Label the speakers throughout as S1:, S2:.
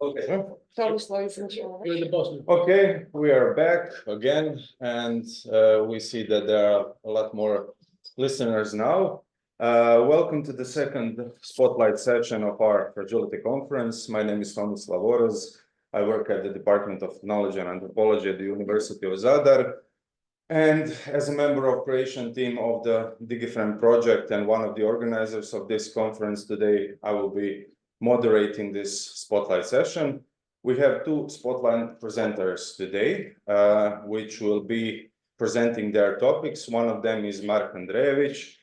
S1: Okay.
S2: You're the boss.
S1: Okay, we are back again, and we see that there are a lot more listeners now. Welcome to the second spotlight session of our Fragility conference. My name is Tomislav Lavoras. I work at the Department of Knowledge and Anthropology at the University of Zadar. And as a member of creation team of the DigiFriend project and one of the organizers of this conference today, I will be moderating this spotlight session. We have two spotlight presenters today, which will be presenting their topics. One of them is Mark Andreevich.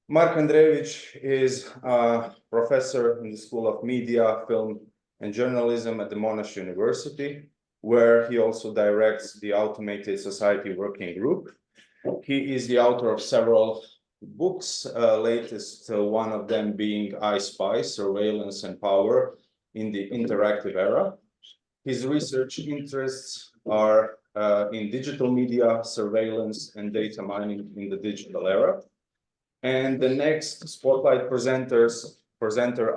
S1: Mark Andreevich is a professor in the School of Media, Film, and Journalism at the Monash University, where he also directs the Automated Society Working Group. He is the author of several books, latest one of them being I Spy, Surveillance and Power in the Interactive Era. His research interests are in digital media, surveillance, and data mining in the digital era. And the next spotlight presenter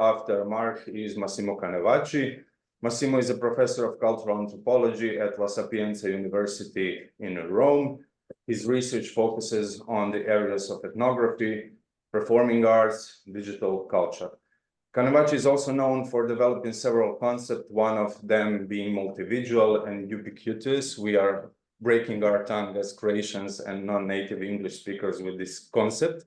S1: after Mark is Massimo Canevacci. Massimo is a professor of cultural anthropology at La Sapienza University in Rome. His research focuses on the areas of ethnography, performing arts, digital culture. Canevacci is also known for developing several concepts, one of them being multivisual and ubiquitous. We are breaking our tongue as Croatians and non-native English speakers with this concept.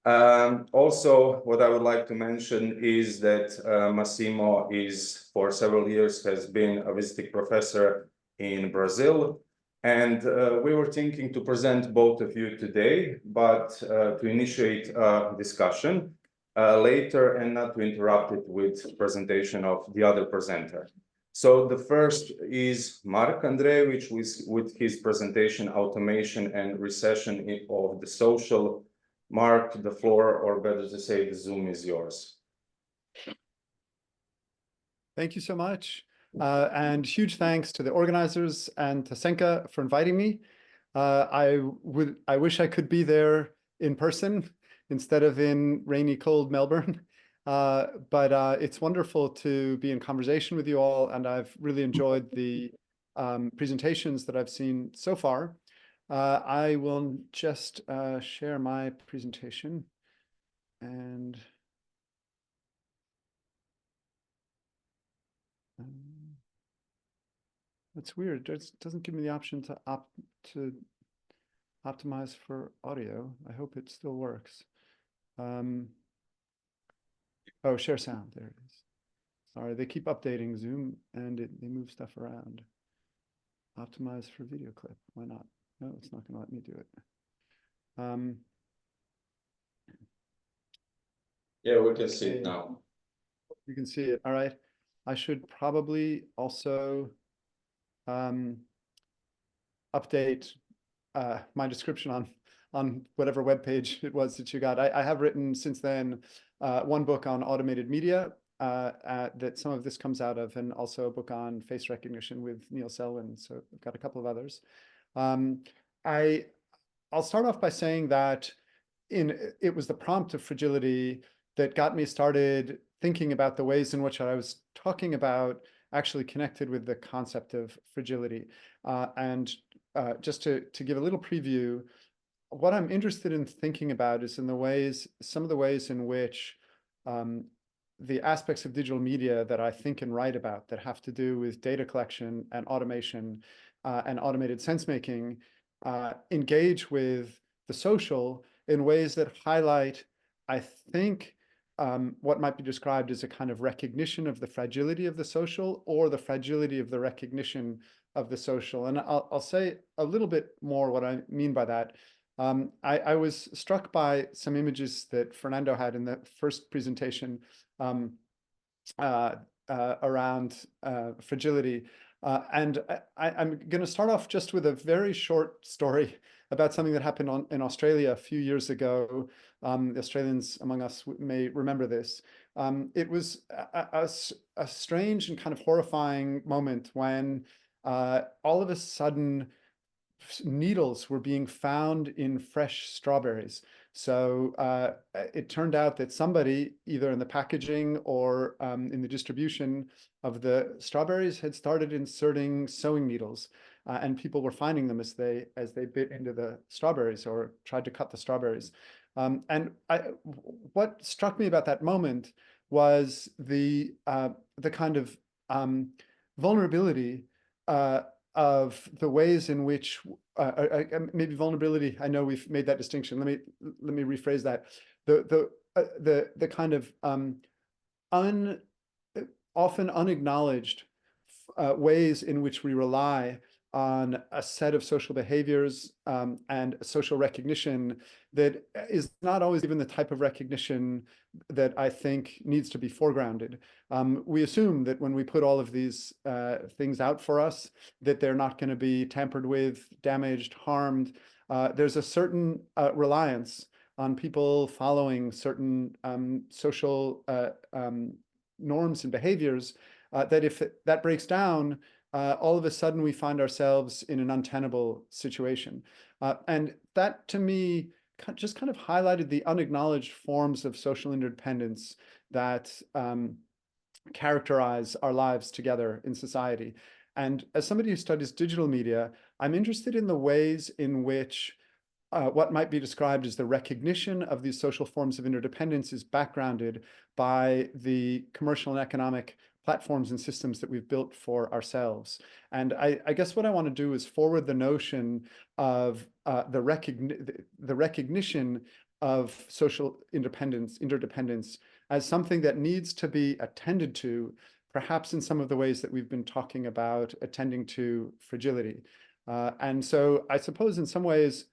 S1: Also, what I would like to mention is that Massimo is, for several years, has been a visiting professor in Brazil. And we were thinking to present both of you today, but to initiate a discussion later and not to interrupt it with presentation of the other presenter. So the first is Mark Andreevich with his presentation, Automation and Recession of the Social. Mark, the floor, or better to say, the Zoom is yours.
S3: Thank you so much. And huge thanks to the organizers and to Senka for inviting me. I wish I could be there in person instead of in rainy, cold Melbourne. But it's wonderful to be in conversation with you all, and I've really enjoyed the presentations that I've seen so far. I will just share my presentation, and it's weird. It doesn't give me the option to optimize for audio. I hope it still works. Oh, share sound. There it is. Sorry, they keep updating Zoom, and they move stuff around. Optimize for video clip. Why not? No, it's not going to let me do it.
S1: Yeah, we can see it now.
S3: You can see it. All right. I should probably also update my description on whatever web page it was that you got. I have written since then one book on automated media that some of this comes out of, and also a book on face recognition with Neil Selwyn. So I've got a couple of others. I'll start off by saying that it was the prompt of Fragility that got me started thinking about the ways in which I was talking about actually connected with the concept of fragility. Just to give a little preview, what I'm interested in thinking about is some of the ways in which the aspects of digital media that I think and write about that have to do with data collection and automation and automated sense making engage with the social in ways that highlight, I think, what might be described as a kind of recognition of the fragility of the social, or the fragility of the recognition of the social. And I'll say a little bit more what I mean by that. I was struck by some images that Fernando had in the first presentation around fragility. And I'm going to start off just with a very short story about something that happened in Australia a few years ago. The Australians among us may remember this. It was a strange and kind of horrifying moment when all of a sudden needles were being found in fresh strawberries. So it turned out that somebody, either in the packaging or in the distribution of the strawberries, had started inserting sewing needles, and people were finding them as they bit into the strawberries or tried to cut the strawberries. And what struck me about that moment was the kind of vulnerability of the ways in which maybe vulnerability. I know we've made that distinction. Let me rephrase that. The kind of often unacknowledged ways in which we rely on a set of social behaviors and social recognition that is not always even the type of recognition that I think needs to be foregrounded. We assume that when we put all of these things out for us, that they're not going to be tampered with, damaged, harmed. There's a certain reliance on people following certain social norms and behaviors that if that breaks down, all of a sudden we find ourselves in an untenable situation. And that, to me, just kind of highlighted the unacknowledged forms of social interdependence that characterize our lives together in society. And as somebody who studies digital media, I'm interested in the ways in which what might be described as the recognition of these social forms of interdependence is backgrounded by the commercial and economic platforms and systems that we've built for ourselves. And I guess what I want to do is forward the notion of the recognition of social interdependence as something that needs to be attended to, perhaps in some of the ways that we've been talking about attending to fragility. And so I suppose in some ways,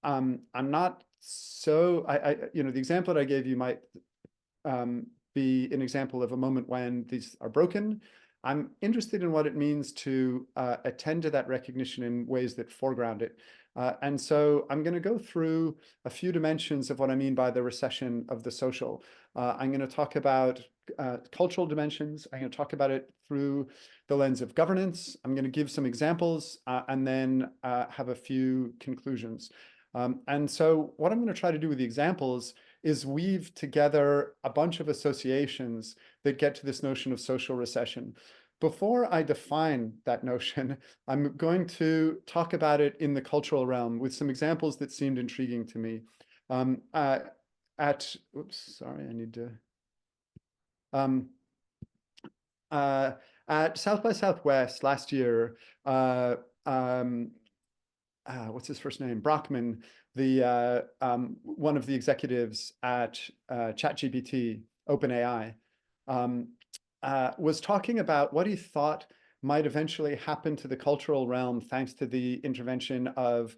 S3: I'm not so, the example that I gave you might be an example of a moment when these are broken. I'm interested in what it means to attend to that recognition in ways that foreground it. And so I'm going to go through a few dimensions of what I mean by the recession of the social. I'm going to talk about cultural dimensions. I'm going to talk about it through the lens of governance. I'm going to give some examples and then have a few conclusions. And so what I'm going to try to do with the examples is weave together a bunch of associations that get to this notion of social recession. Before I define that notion, I'm going to talk about it in the cultural realm with some examples that seemed intriguing to me. At South by Southwest last year, what's his first name? Brockman, the one of the executives at ChatGPT, OpenAI, was talking about what he thought might eventually happen to the cultural realm thanks to the intervention of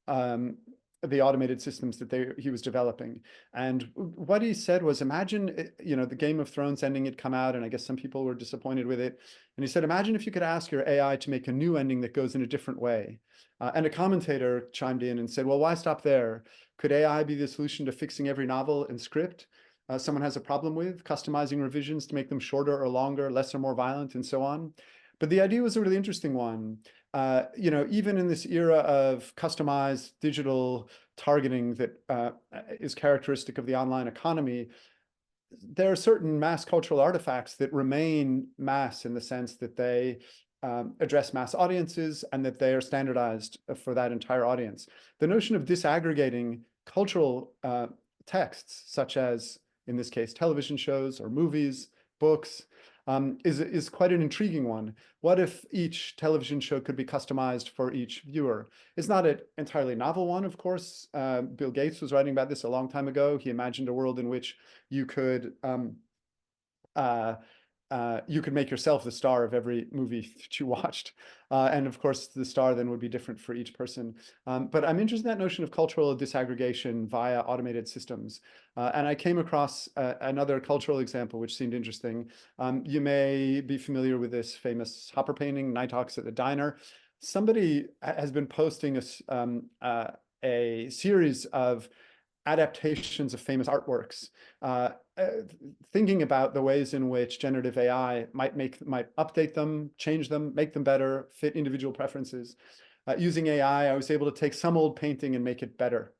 S3: the automated systems that he was developing. And what he said was, imagine, the Game of Thrones ending had come out, and I guess some people were disappointed with it. And he said, imagine if you could ask your AI to make a new ending that goes in a different way. And a commentator chimed in and said, well, why stop there? Could AI be the solution to fixing every novel and script someone has a problem with, customizing revisions to make them shorter or longer, less or more violent, and so on? But the idea was a really interesting one. Even in this era of customized digital targeting that is characteristic of the online economy, there are certain mass cultural artifacts that remain mass in the sense that they address mass audiences and that they are standardized for that entire audience. The notion of disaggregating cultural texts, such as, in this case, television shows or movies, books, is quite an intriguing one. What if each television show could be customized for each viewer? It's not an entirely novel one, of course. Bill Gates was writing about this a long time ago. He imagined a world in which you could make yourself the star of every movie that you watched. And of course, the star then would be different for each person. But I'm interested in that notion of cultural disaggregation via automated systems. And I came across another cultural example, which seemed interesting. You may be familiar with this famous Hopper painting, Nighthawks at the Diner. Somebody has been posting a series of adaptations of famous artworks, thinking about the ways in which generative AI might update them, change them, make them better, fit individual preferences. Using AI, I was able to take some old painting and make it better.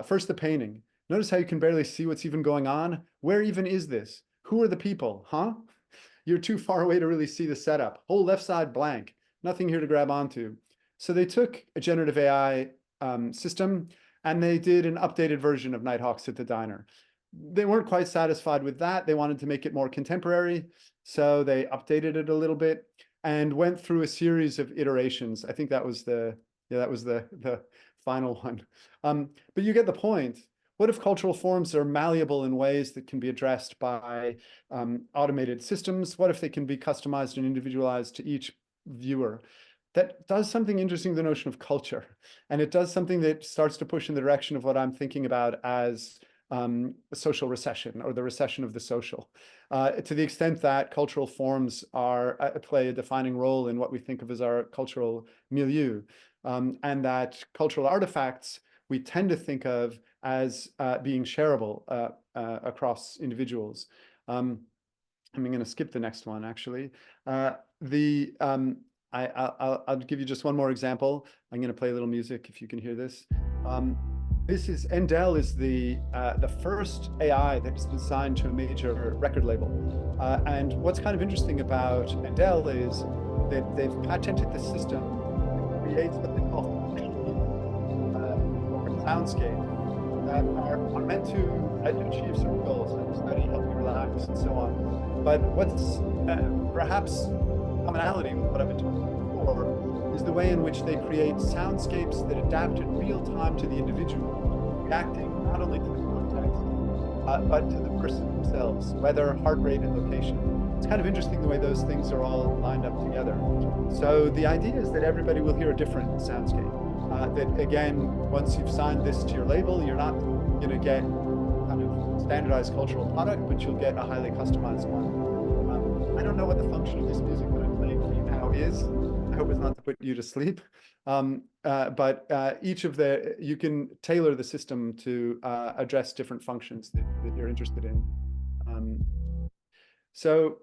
S3: First, the painting. Notice how you can barely see what's even going on. Where even is this? Who are the people? Huh? You're too far away to really see the setup. Whole left side blank. Nothing here to grab onto. So they took a generative AI system and they did an updated version of Nighthawks at the Diner. They weren't quite satisfied with that. They wanted to make it more contemporary. So they updated it a little bit and went through a series of iterations. I think that was the final one. But you get the point. What if cultural forms are malleable in ways that can be addressed by automated systems? What if they can be customized and individualized to each viewer? That does something interesting, the notion of culture. And it does something that starts to push in the direction of what I'm thinking about as social recession, or the recession of the social, to the extent that cultural forms play a defining role in what we think of as our cultural milieu, and that cultural artifacts we tend to think of as being shareable across individuals. I'm going to skip the next one, actually. I'll give you just one more example. I'm going to play a little music if you can hear this. This is Endel is the first AI that's been signed to a major record label. And what's kind of interesting about Endel is that they've patented the system that creates what they call soundscape that are meant to achieve certain goals, like study, help you relax, and so on. But what's perhaps commonality with what I've been talking about before is the way in which they create soundscapes that adapt in real time to the individual, reacting not only to the context, but to the person themselves, weather, heart rate, and location. It's kind of interesting the way those things are all lined up together. So the idea is that everybody will hear a different soundscape. That again, once you've signed this to your label, you're not going to get kind of standardized cultural product, but you'll get a highly customized one. I don't know what the function of this music that I'm playing for you now is. I hope it's not to put you to sleep. But each of you can tailor the system to address different functions that you're interested in. So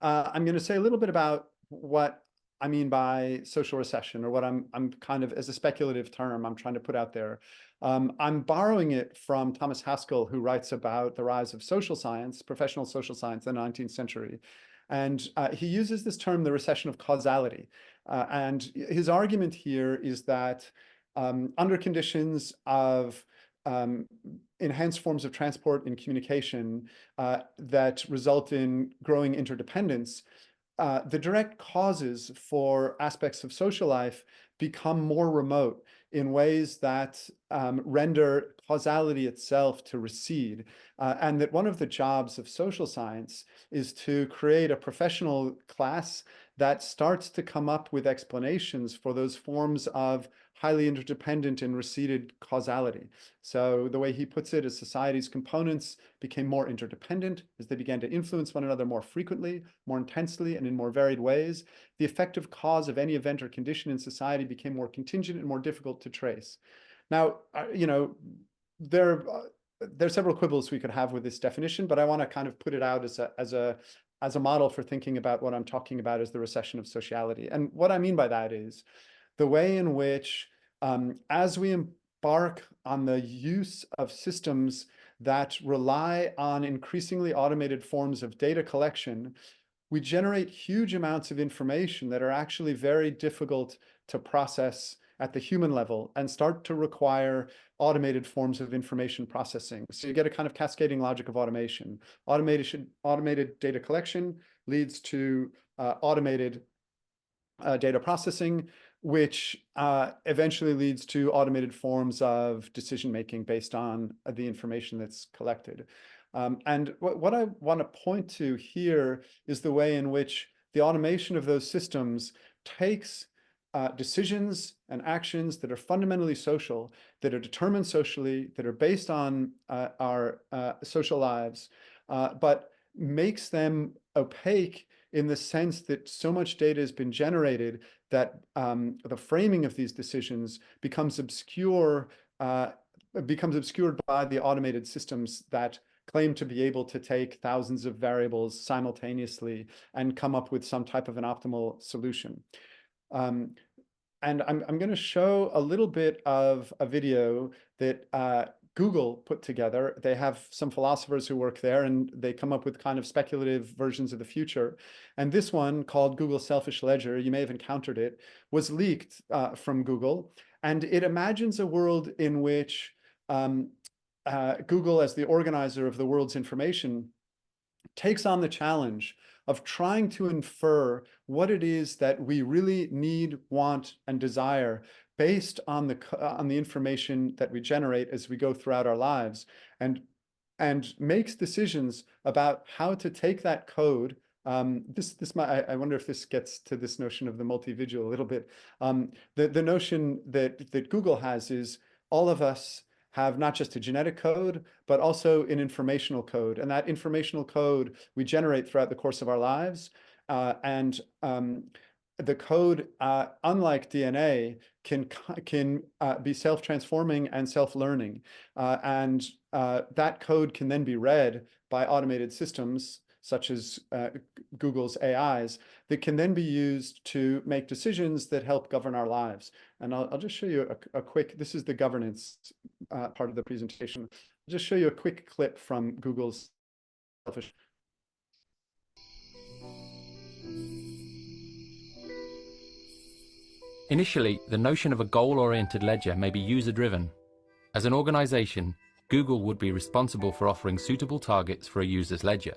S3: I'm going to say a little bit about what I mean by social recession, or what I'm kind of, as a speculative term, I'm trying to put out there. I'm borrowing it from Thomas Haskell, who writes about the rise of social science, professional social science in the 19th century. And he uses this term, the recession of causality. And his argument here is that under conditions of enhanced forms of transport and communication that result in growing interdependence, the direct causes for aspects of social life become more remote in ways that render causality itself to recede. And that one of the jobs of social science is to create a professional class that starts to come up with explanations for those forms of highly interdependent and receded causality. So the way he puts it is society's components became more interdependent as they began to influence one another more frequently, more intensely, and in more varied ways. The effective cause of any event or condition in society became more contingent and more difficult to trace. Now, there are several quibbles we could have with this definition, but I want to kind of put it out as a model for thinking about what I'm talking about as the recession of sociality. And what I mean by that is the way in which, as we embark on the use of systems that rely on increasingly automated forms of data collection, we generate huge amounts of information that are actually very difficult to process at the human level and start to require automated forms of information processing. So you get a kind of cascading logic of automation. Automated data collection leads to automated data processing, which eventually leads to automated forms of decision-making based on the information that's collected. And what I want to point to here is the way in which the automation of those systems takes decisions and actions that are fundamentally social, that are determined socially, that are based on our social lives, but makes them opaque in the sense that so much data has been generated that the framing of these decisions becomes obscured by the automated systems that claim to be able to take thousands of variables simultaneously and come up with some type of an optimal solution. I'm going to show a little bit of a video that Google put together. They have some philosophers who work there, and they come up with kind of speculative versions of the future. And this one, called Google Selfish Ledger, you may have encountered it, was leaked from Google. And it imagines a world in which Google, as the organizer of the world's information, takes on the challenge of trying to infer what it is that we really need, want, and desire based on the information that we generate as we go throughout our lives, and makes decisions about how to take that code. I wonder if this gets to this notion of the multi-visual a little bit. The notion that Google has is all of us have not just a genetic code, but also an informational code. And that informational code we generate throughout the course of our lives. The code, unlike DNA, can be self-transforming and self-learning. That code can then be read by automated systems, such as Google's AIs, that can then be used to make decisions that help govern our lives. And I'll just show you a quick, this is the governance part of the presentation. I'll just show you a quick clip from Google's selfish.
S4: Initially, the notion of a goal-oriented ledger may be user-driven. As an organization, Google would be responsible for offering suitable targets for a user's ledger.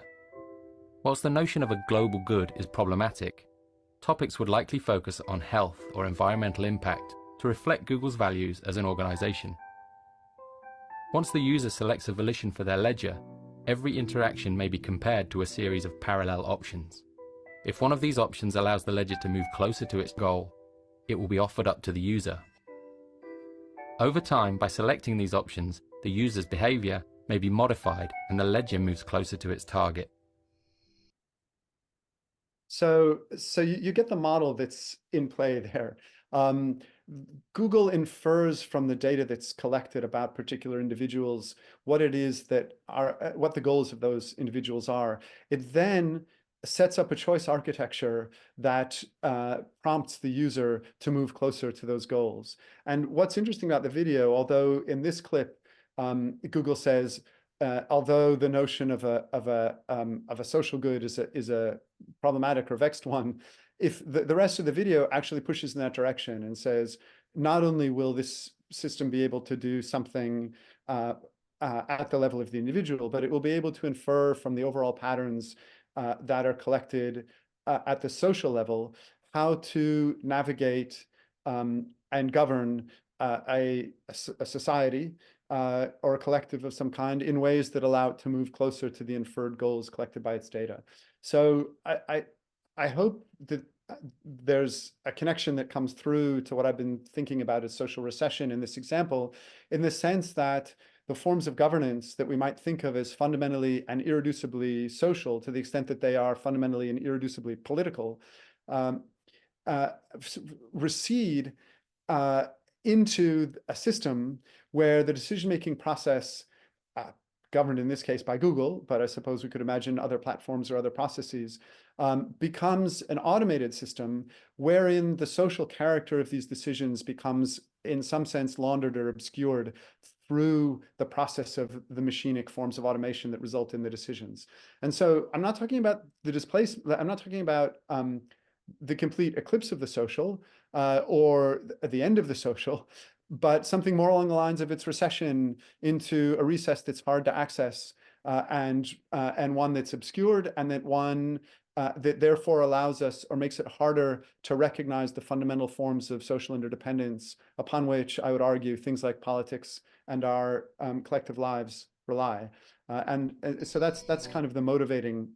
S4: Whilst the notion of a global good is problematic, topics would likely focus on health or environmental impact to reflect Google's values as an organization. Once the user selects a volition for their ledger, every interaction may be compared to a series of parallel options. If one of these options allows the ledger to move closer to its goal, it will be offered up to the user. Over time, by selecting these options, the user's behavior may be modified and the ledger moves closer to its target.
S3: So you get the model that's in play there. Google infers from the data that's collected about particular individuals what it is that are, what the goals of those individuals are. It then sets up a choice architecture that prompts the user to move closer to those goals. And what's interesting about the video, although in this clip, Google says, although the notion of a social good is a problematic or vexed one, if the rest of the video actually pushes in that direction and says, not only will this system be able to do something at the level of the individual, but it will be able to infer from the overall patterns that are collected at the social level how to navigate and govern a society or a collective of some kind in ways that allow it to move closer to the inferred goals collected by its data. So I hope that there's a connection that comes through to what I've been thinking about as social recession in this example, in the sense that the forms of governance that we might think of as fundamentally and irreducibly social, to the extent that they are fundamentally and irreducibly political, recede into a system where the decision-making process, governed in this case by Google, but I suppose we could imagine other platforms or other processes, becomes an automated system wherein the social character of these decisions becomes, in some sense, laundered or obscured through the process of the machinic forms of automation that result in the decisions. And so I'm not talking about the displacement, I'm not talking about the complete eclipse of the social or the end of the social, but something more along the lines of its recession into a recess that's hard to access and one that's obscured, and that one that therefore allows us or makes it harder to recognize the fundamental forms of social interdependence upon which I would argue things like politics and our collective lives rely. So that's kind of the motivating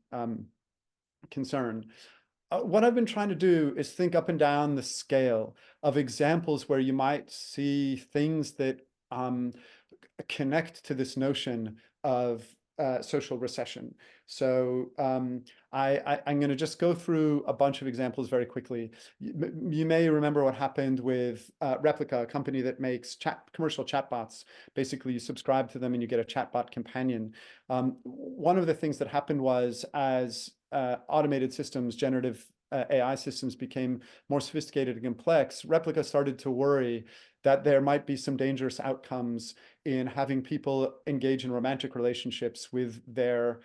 S3: concern. What I've been trying to do is think up and down the scale of examples where you might see things that connect to this notion of social recession. So I'm going to just go through a bunch of examples very quickly. You may remember what happened with Replica, a company that makes commercial chatbots. Basically, you subscribe to them and you get a chatbot companion. One of the things that happened was, as automated systems, generative AI systems became more sophisticated and complex, Replica started to worry that there might be some dangerous outcomes in having people engage in romantic relationships with their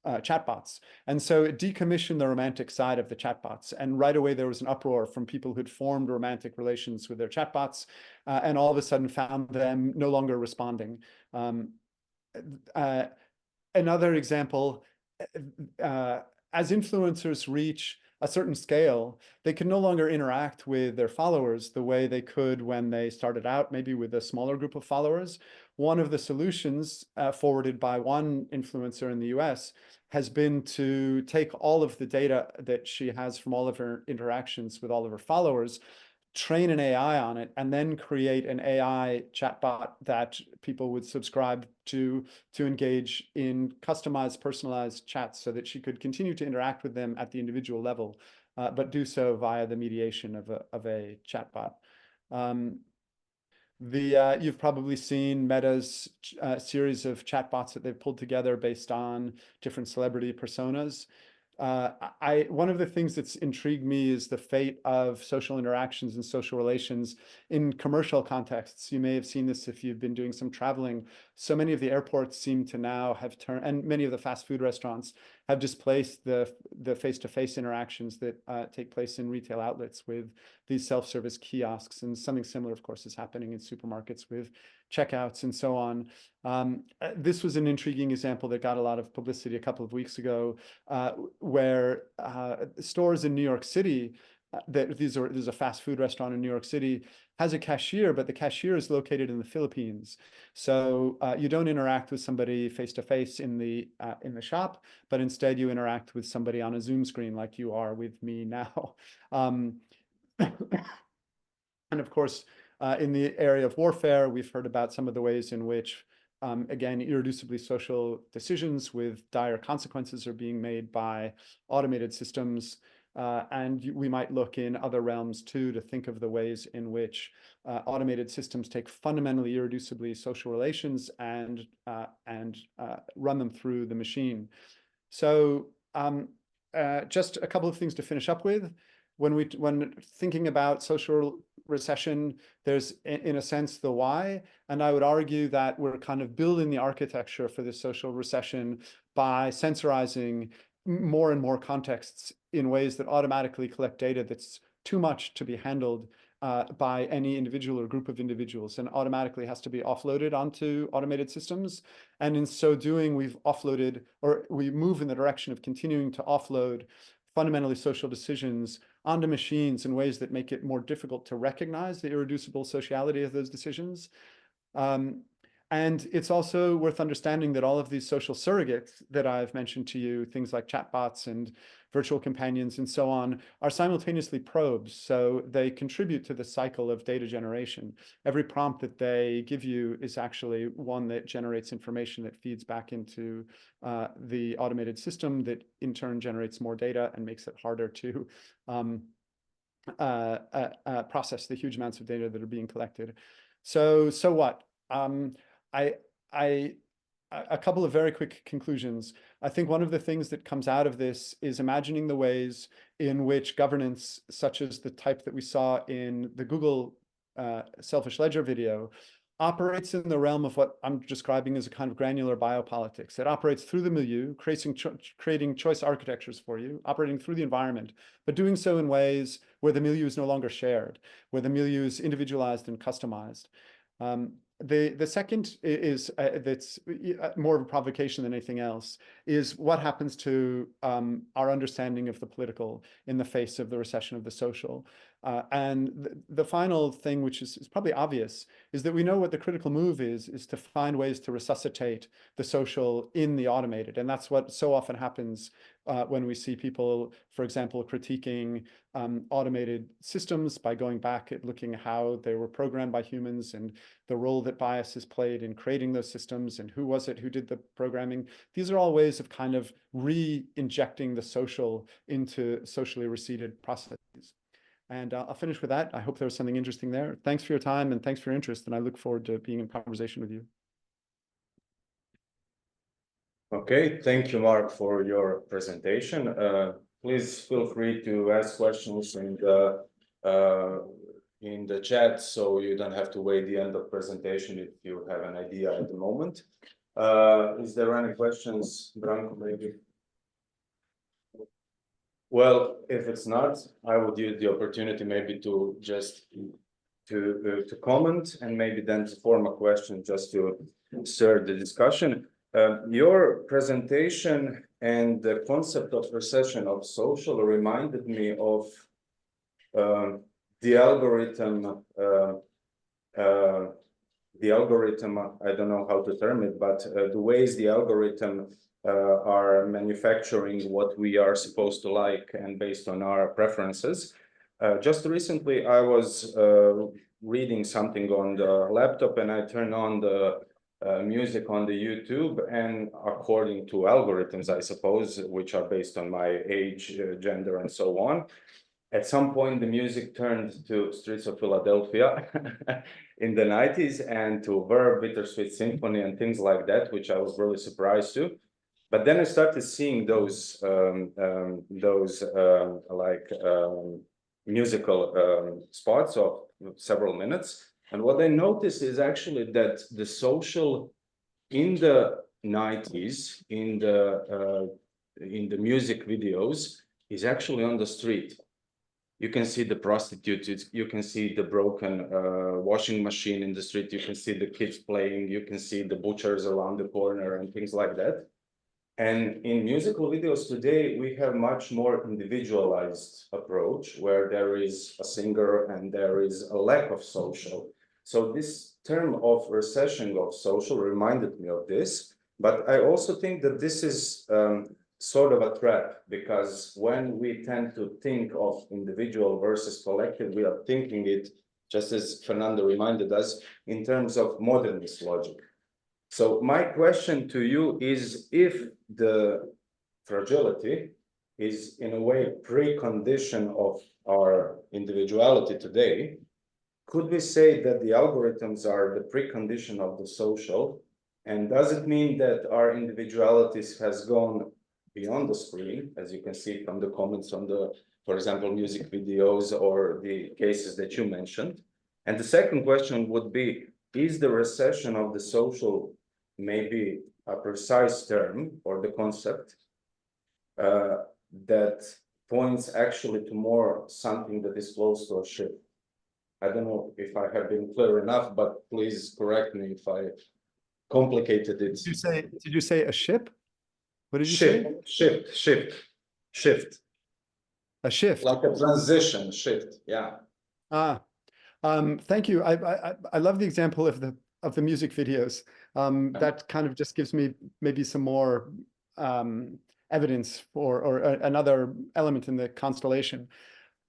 S3: chatbots. And so it decommissioned the romantic side of the chatbots. And right away, there was an uproar from people who'd formed romantic relations with their chatbots and all of a sudden found them no longer responding. Another example, as influencers reach a certain scale, they can no longer interact with their followers the way they could when they started out, maybe with a smaller group of followers. One of the solutions forwarded by one influencer in the US has been to take all of the data that she has from all of her interactions with all of her followers, train an AI on it, and then create an AI chatbot that people would subscribe to engage in customized, personalized chats so that she could continue to interact with them at the individual level, but do so via the mediation of a chatbot. You've probably seen Meta's series of chatbots that they've pulled together based on different celebrity personas. One of the things that's intrigued me is the fate of social interactions and social relations in commercial contexts. You may have seen this if you've been doing some traveling. So many of the airports seem to now have turned, and many of the fast food restaurants have displaced the face-to-face interactions that take place in retail outlets with these self-service kiosks. And something similar, of course, is happening in supermarkets with checkouts and so on. This was an intriguing example that got a lot of publicity a couple of weeks ago, where stores in New York City, there's a fast food restaurant in New York City, has a cashier, but the cashier is located in the Philippines. So you don't interact with somebody face-to-face in the shop, but instead you interact with somebody on a Zoom screen like you are with me now. And of course, in the area of warfare, we've heard about some of the ways in which, again, irreducibly social decisions with dire consequences are being made by automated systems. And we might look in other realms too to think of the ways in which automated systems take fundamentally irreducibly social relations and run them through the machine. So just a couple of things to finish up with. When thinking about social recession, there's, in a sense, the why. And I would argue that we're kind of building the architecture for this social recession by sensorizing more and more contexts in ways that automatically collect data that's too much to be handled by any individual or group of individuals, and automatically has to be offloaded onto automated systems. And in so doing, we've offloaded, or we move in the direction of continuing to offload fundamentally social decisions onto machines in ways that make it more difficult to recognize the irreducible sociality of those decisions. And it's also worth understanding that all of these social surrogates that I've mentioned to you, things like chatbots and virtual companions and so on, are simultaneously probes. So they contribute to the cycle of data generation. Every prompt that they give you is actually one that generates information that feeds back into the automated system that in turn generates more data and makes it harder to process the huge amounts of data that are being collected. So what? A couple of very quick conclusions. I think one of the things that comes out of this is imagining the ways in which governance, such as the type that we saw in the Google Selfish Ledger video, operates in the realm of what I'm describing as a kind of granular biopolitics. It operates through the milieu, creating choice architectures for you, operating through the environment, but doing so in ways where the milieu is no longer shared, where the milieu is individualized and customized. The second is that's more of a provocation than anything else, is what happens to our understanding of the political in the face of the recession of the social. And the final thing, which is probably obvious, is that we know what the critical move is to find ways to resuscitate the social in the automated. And that's what so often happens when we see people, for example, critiquing automated systems by going back at looking at how they were programmed by humans and the role that bias has played in creating those systems and who was it who did the programming. These are all ways of kind of re-injecting the social into socially receded processes. And I'll finish with that. I hope there was something interesting there. Thanks for your time and thanks for your interest. And I look forward to being in conversation with you.
S1: Okay, thank you, Mark, for your presentation. Please feel free to ask questions in the chat, so you don't have to wait the end of presentation if you have an idea at the moment. Is there any questions, Branko, maybe? Well, if it's not, I would use the opportunity maybe to just to comment and maybe then to form a question just to stir the discussion. Your presentation and the concept of recession of social reminded me of the algorithm. I don't know how to term it, but the ways the algorithm are manufacturing what we are supposed to like and based on our preferences. Just recently, I was reading something on the laptop and I turned on the music on the YouTube, and according to algorithms, I suppose, which are based on my age, gender, and so on, at some point the music turned to Streets of Philadelphia in the 90s and to Verve, Bittersweet Symphony and things like that, which I was really surprised to. But then I started seeing those musical spots of several minutes. And what I noticed is actually that the social in the 90s, in the music videos, is actually on the street. You can see the prostitutes, you can see the broken washing machine in the street, you can see the kids playing, you can see the butchers around the corner and things like that. And in musical videos today, we have much more individualized approach where there is a singer and there is a lack of social. So this term of recession of social reminded me of this, but I also think that this is sort of a trap, because when we tend to think of individual versus collective, we are thinking it, just as Fernando reminded us, in terms of modernist logic. So my question to you is, if the fragility is in a way precondition of our individuality today, could we say that the algorithms are the precondition of the social? And does it mean that our individualities has gone beyond the screen, as you can see from the comments on the, for example, music videos or the cases that you mentioned? And the second question would be, is the recession of the social maybe a precise term or the concept that points actually to more something that is close to a shift? I don't know if I have been clear enough, but please correct me if I complicated it.
S3: Did you say a ship? What did you say?
S1: Shift.
S3: A shift.
S1: Like a transition shift, yeah.
S3: Thank you. I love the example of the music videos. That kind of just gives me maybe some more evidence or another element in the constellation.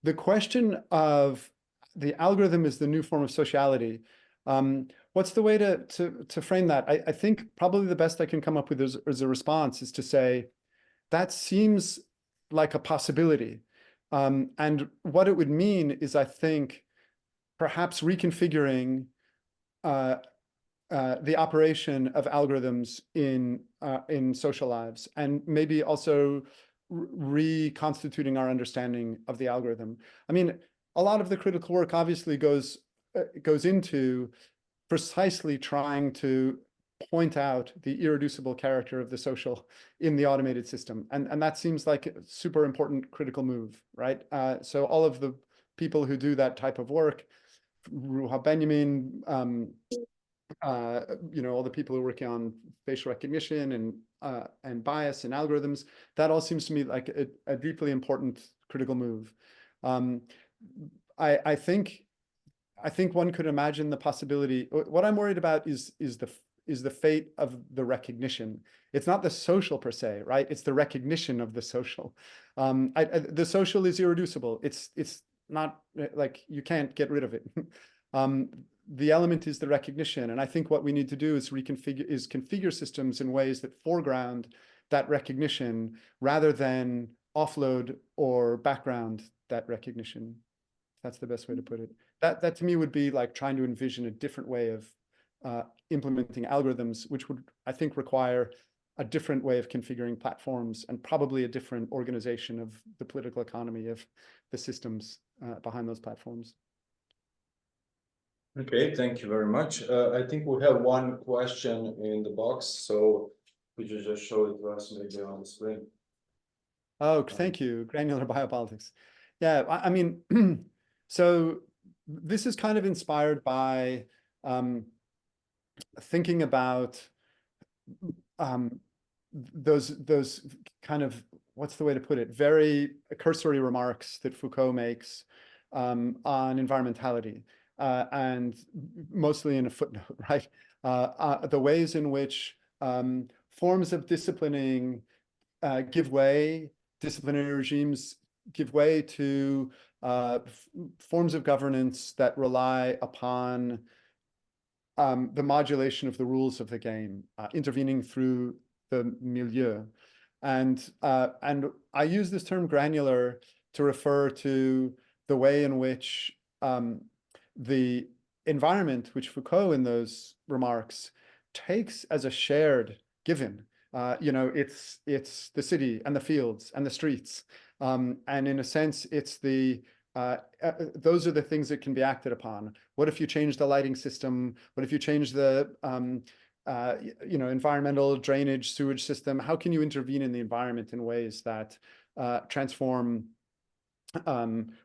S3: The question of the algorithm is the new form of sociality. What's the way to frame that? I think probably the best I can come up with as a response is to say, that seems like a possibility. And what it would mean is, I think, perhaps reconfiguring the operation of algorithms in social lives, and maybe also reconstituting our understanding of the algorithm. I mean, a lot of the critical work obviously goes into precisely trying to point out the irreducible character of the social in the automated system. And that seems like a super important critical move, right? So all of the people who do that type of work, Ruha Benjamin, all the people who are working on facial recognition and bias and algorithms, that all seems to me like a deeply important critical move. I think one could imagine the possibility. What I'm worried about is the fate of the recognition. It's not the social per se, right? It's the recognition of the social. The social is irreducible. It's not like you can't get rid of it. The element is the recognition, and I think what we need to do is configure systems in ways that foreground that recognition rather than offload or background that recognition. That's the best way to put it. That to me would be like trying to envision a different way of implementing algorithms, which would, I think, require a different way of configuring platforms and probably a different organization of the political economy of the systems behind those platforms.
S1: Okay, thank you very much. I think we have one question in the box, so could you just show it to us maybe on the screen?
S3: Oh, thank you. Granular biopolitics. Yeah, I mean, so this is kind of inspired by thinking about those kind of, what's the way to put it, very cursory remarks that Foucault makes on environmentality, and mostly in a footnote, right? The ways in which forms of disciplining give way, disciplinary regimes give way to forms of governance that rely upon the modulation of the rules of the game, intervening through the milieu. And I use this term granular to refer to the way in which the environment, which Foucault in those remarks takes as a shared given. You know, it's the city and the fields and the streets. And in a sense, it's the those are the things that can be acted upon. What if you change the lighting system? What if you change the you know, environmental drainage sewage system? How can you intervene in the environment in ways that transform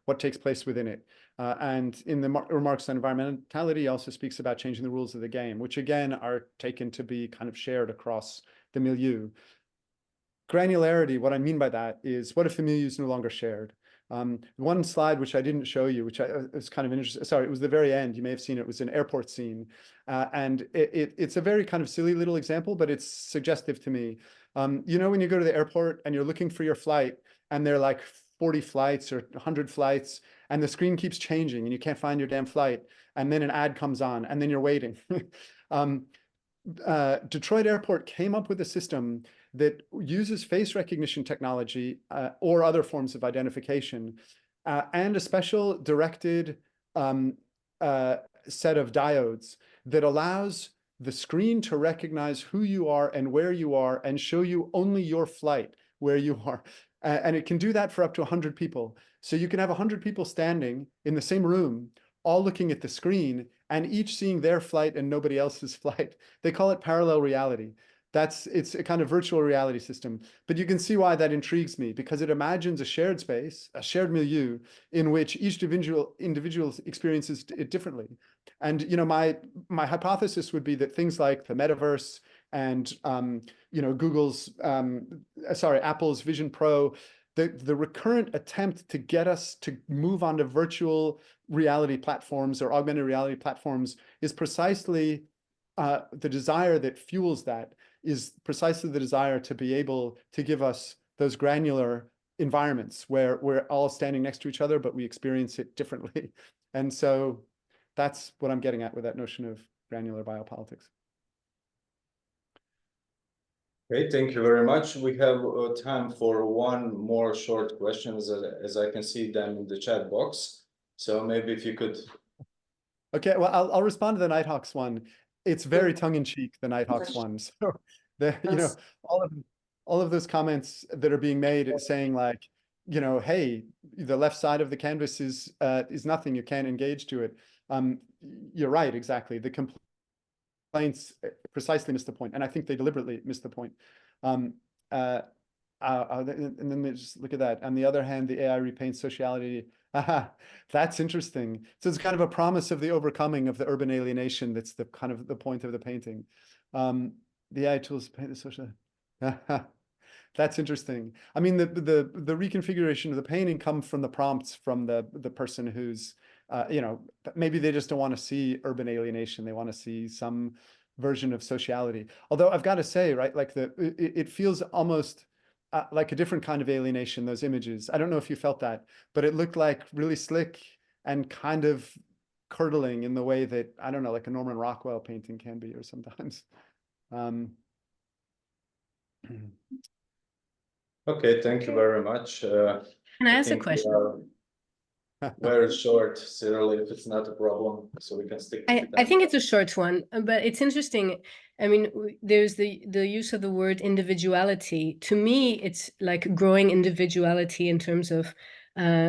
S3: what takes place within it? And in the remarks on environmentality also speaks about changing the rules of the game, which again are taken to be kind of shared across the milieu. Granularity, what I mean by that is, what if the milieu is no longer shared? One slide which I didn't show you, which was kind of interesting. Sorry, it was the very end. You may have seen it. It was an airport scene, and it's a very kind of silly little example, but it's suggestive to me. You know, when you go to the airport and you're looking for your flight, and there are like 40 flights or 100 flights, and the screen keeps changing, and you can't find your damn flight, and then an ad comes on, and then you're waiting. Detroit Airport came up with a system that uses face recognition technology or other forms of identification and a special directed set of diodes that allows the screen to recognize who you are and where you are and show you only your flight where you are. And it can do that for up to 100 people. So you can have 100 people standing in the same room, all looking at the screen and each seeing their flight and nobody else's flight. They call it parallel reality. It's a kind of virtual reality system. But you can see why that intrigues me, because it imagines a shared space, a shared milieu, in which each individual experiences it differently. And you know, my hypothesis would be that things like the metaverse and you know, Apple's Vision Pro, the recurrent attempt to get us to move onto virtual reality platforms or augmented reality platforms is precisely the desire that fuels that, is precisely the desire to be able to give us those granular environments where we're all standing next to each other, but we experience it differently. And so that's what I'm getting at with that notion of granular biopolitics.
S1: Okay, thank you very much. We have time for one more short question, as I can see them in the chat box. So maybe if you could.
S3: Okay, well, I'll respond to the Nighthawks one. It's very tongue-in-cheek, the Nighthawks one. So, you know, all of those comments that are being made saying like, you know, hey, the left side of the canvas is nothing. You can't engage to it. You're right, exactly. The complaints precisely miss the point, and I think they deliberately miss the point. And then they just look at that. On the other hand, the AI repaints sociality. That's interesting. So it's kind of a promise of the overcoming of the urban alienation. That's the kind of the point of the painting. The AI tools paint the social. That's interesting. I mean, the reconfiguration of the painting comes from the prompts from the person who's, you know, maybe they just don't want to see urban alienation. They want to see some version of sociality. Although I've got to say, right, like it feels almost like a different kind of alienation, those images. I don't know if you felt that, but it looked like really slick and kind of curdling in the way that, I don't know, like a Norman Rockwell painting can be or sometimes.
S1: Okay, thank you very much.
S2: Can I ask a question?
S1: Very short, Cyril, if it's not a problem, so we can stick to
S2: I
S1: that.
S2: think it's a short one, but it's interesting. I mean, there's the use of the word individuality. To me, it's like growing individuality in terms of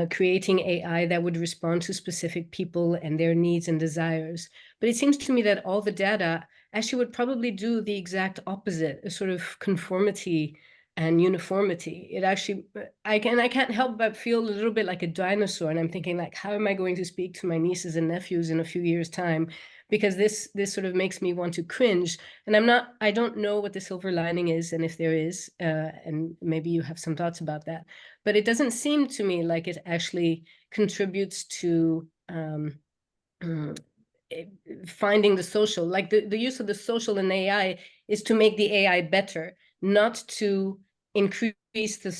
S2: creating AI that would respond to specific people and their needs and desires. But it seems to me that all the data actually would probably do the exact opposite, a sort of conformity and uniformity. It actually, I can't help but feel a little bit like a dinosaur. And I'm thinking, like, how am I going to speak to my nieces and nephews in a few years' time? Because this sort of makes me want to cringe. And I don't know what the silver lining is, and if there is, and maybe you have some thoughts about that. But it doesn't seem to me like it actually contributes to finding the social. Like the use of the social in AI is to make the AI better, not to increase the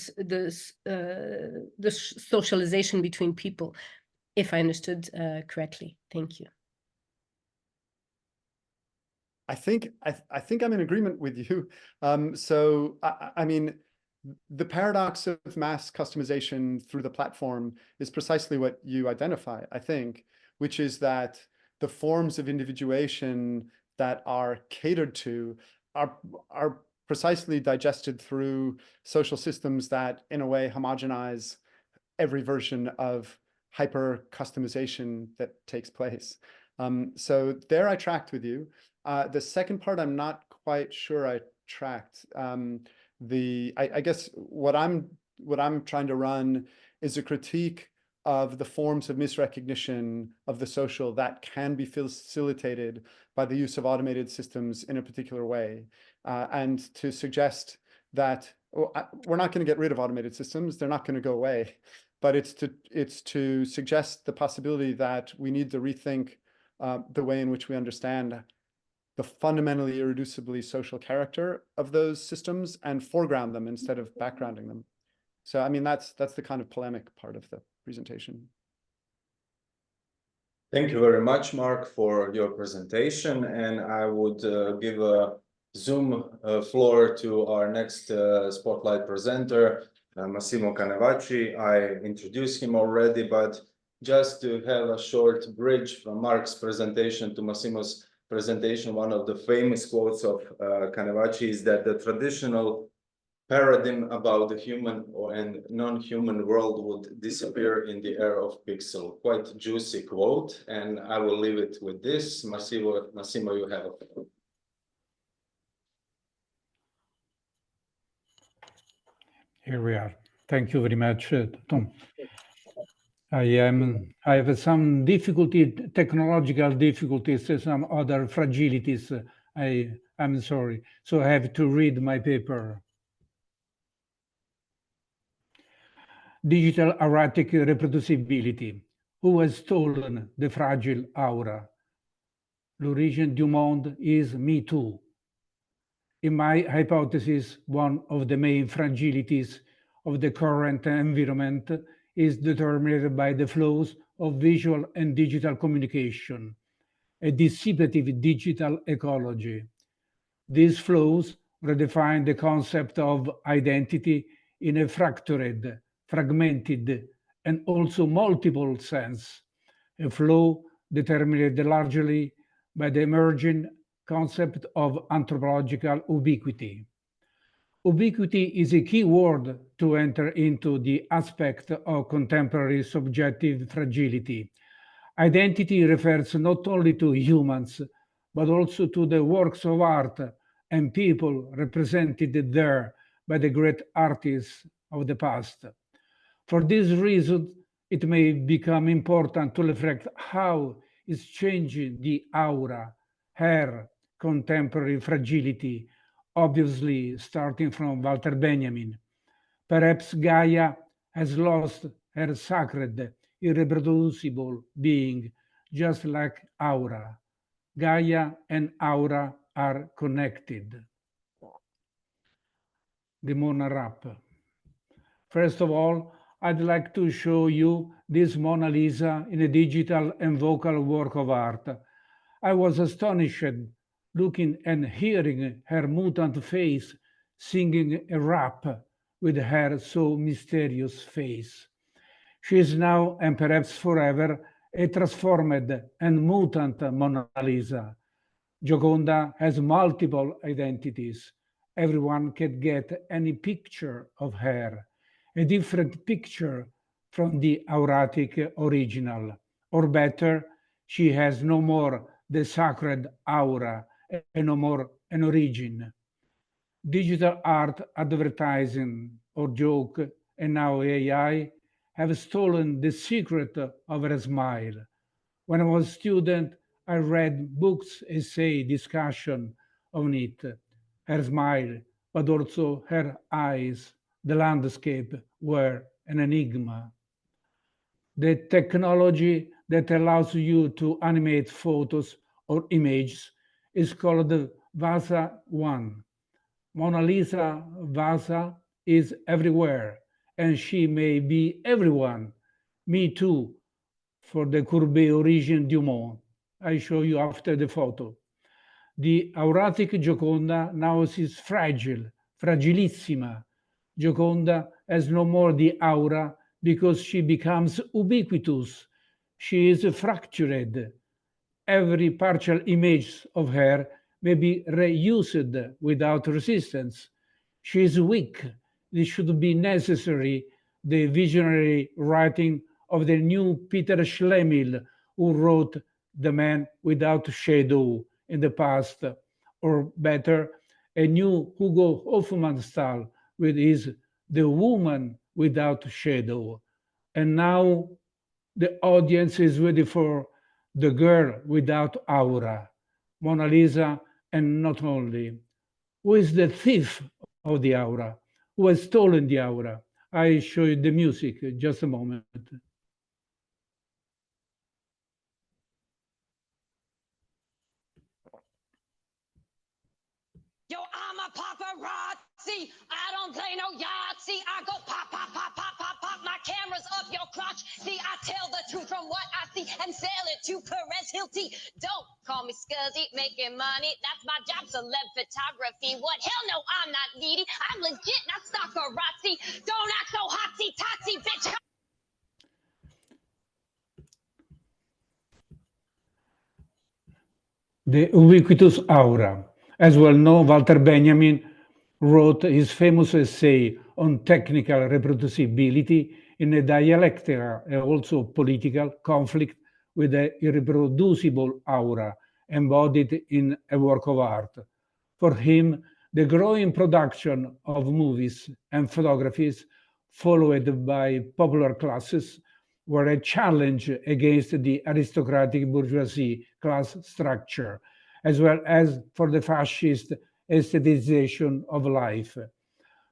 S2: socialization between people, if I understood correctly. Thank you.
S3: I think I'm in agreement with you. So I mean, the paradox of mass customization through the platform is precisely what you identify, I think, which is that the forms of individuation that are catered to are precisely digested through social systems that, in a way, homogenize every version of hyper customization that takes place. So there I tracked with you. The second part, I'm not quite sure I tracked. I guess what I'm trying to run is a critique of the forms of misrecognition of the social that can be facilitated by the use of automated systems in a particular way, and to suggest that we're not going to get rid of automated systems; they're not going to go away. But it's to suggest the possibility that we need to rethink the way in which we understand the fundamentally irreducibly social character of those systems and foreground them instead of backgrounding them. So, I mean, that's the kind of polemic part of the presentation.
S1: Thank you very much, Mark, for your presentation. And I would give a Zoom floor to our next spotlight presenter, Massimo Canevacci. I introduced him already, but just to have a short bridge from Mark's presentation to Massimo's presentation, one of the famous quotes of Canevacci is that the traditional paradigm about the human and non-human world would disappear in the era of pixel. Quite juicy quote, and I will leave it with this. Massimo, you have it.
S5: Here we are. Thank you very much, Tom. I have some technological difficulties, some other fragilities. I'm sorry. So I have to read my paper. Digital erratic reproducibility. Who has stolen the fragile aura? L'origine du monde is me too. In my hypothesis, one of the main fragilities of the current environment is determined by the flows of visual and digital communication, a dissipative digital ecology. These flows redefine the concept of identity in a fractured, fragmented, and also multiple sense, a flow determined largely by the emerging concept of anthropological ubiquity. Ubiquity is a key word to enter into the aspect of contemporary subjective fragility. Identity refers not only to humans, but also to the works of art and people represented there by the great artists of the past. For this reason, it may become important to reflect how is changing the aura, her contemporary fragility, obviously starting from Walter Benjamin. Perhaps Gaia has lost her sacred, irreproducible being, just like aura. Gaia and aura are connected. The Mona Rap. First of all, I'd like to show you this Mona Lisa in a digital and vocal work of art. I was astonished looking and hearing her mutant face singing a rap with her so mysterious face. She is now, and perhaps forever, a transformed and mutant Mona Lisa. Gioconda has multiple identities. Everyone can get any picture of her, a different picture from the auratic original. Or better, she has no more the sacred aura and no more an origin. Digital art, advertising, or joke, and now AI have stolen the secret of her smile. When I was a student, I read books, essay, discussion on it, her smile, but also her eyes, the landscape were an enigma. The technology that allows you to animate photos or images is called Vasa 1. Mona Lisa Vasa is everywhere, and she may be everyone. Me too, for the Courbet origin du monde. I show you after the photo. The auratic Gioconda now is fragile, fragilissima. Gioconda has no more the aura because she becomes ubiquitous. She is fractured. Every partial image of her may be reused without resistance. She is weak. This should be necessary, the visionary writing of the new Peter Schlemihl, who wrote The Man Without Shadow in the past, or better, a new Hugo Hofmannsthal with his The Woman Without Shadow. And now the audience is ready for The Girl Without Aura, Mona Lisa, and not only. Who is the thief of the aura? Who has stolen the aura? I show you the music, just a moment.
S6: Yo, I'm a paparazzi. I don't play no Yahtzee. I go pop, pop, pop, pop, pop, pop. My camera's up your crotch. See, I tell the truth from what I see and sell it to Perez Hilty. Don't call me scuzzy, making money. That's my job, celeb photography. What? Hell no, I'm not needy. I'm legit, not stalkerazzi. Don't act so hotsy-totsy, bitch.
S5: The ubiquitous aura. As well known, Walter Benjamin wrote his famous essay on technical reproducibility in a dialectical and also political conflict with the irreproducible aura embodied in a work of art. For him, the growing production of movies and photographies, followed by popular classes, were a challenge against the aristocratic bourgeoisie class structure, as well as for the fascist aestheticization of life.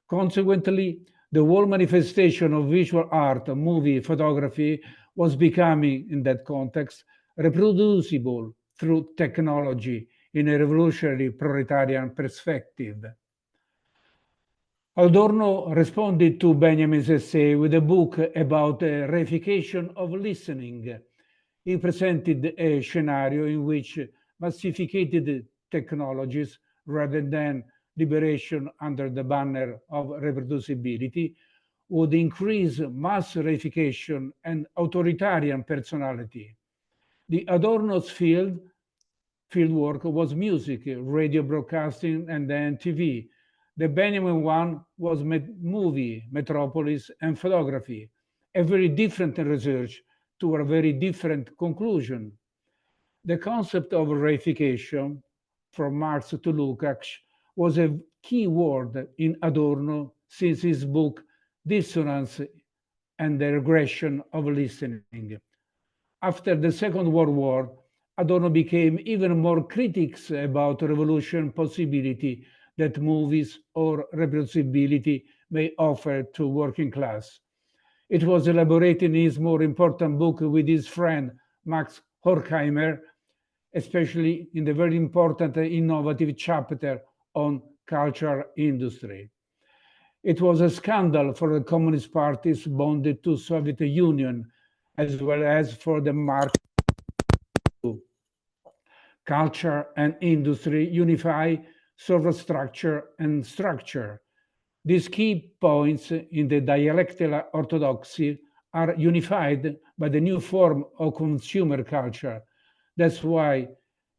S5: Consequently, the whole manifestation of visual art, movie, photography was becoming, in that context, reproducible through technology in a revolutionary proletarian perspective. Adorno responded to Benjamin's essay with a book about the reification of listening. He presented a scenario in which massificated technologies, rather than liberation under the banner of reproducibility, would increase mass reification and authoritarian personality. The Adorno's fieldwork was music, radio broadcasting, and then TV. The Benjamin one was movie, Metropolis, and photography. A very different research to a very different conclusion. The concept of reification, from Marx to Lukács, was a key word in Adorno since his book Dissonance and the Regression of Listening. After the Second World War, Adorno became even more critics about revolution possibility that movies or reproducibility may offer to working class. It was elaborated in his more important book with his friend Max Horkheimer, especially in the very important and innovative chapter on cultural industry. It was a scandal for the communist parties bonded to Soviet Union, as well as for the market. Culture and industry unify structure and structure. These key points in the dialectical orthodoxy are unified by the new form of consumer culture. That's why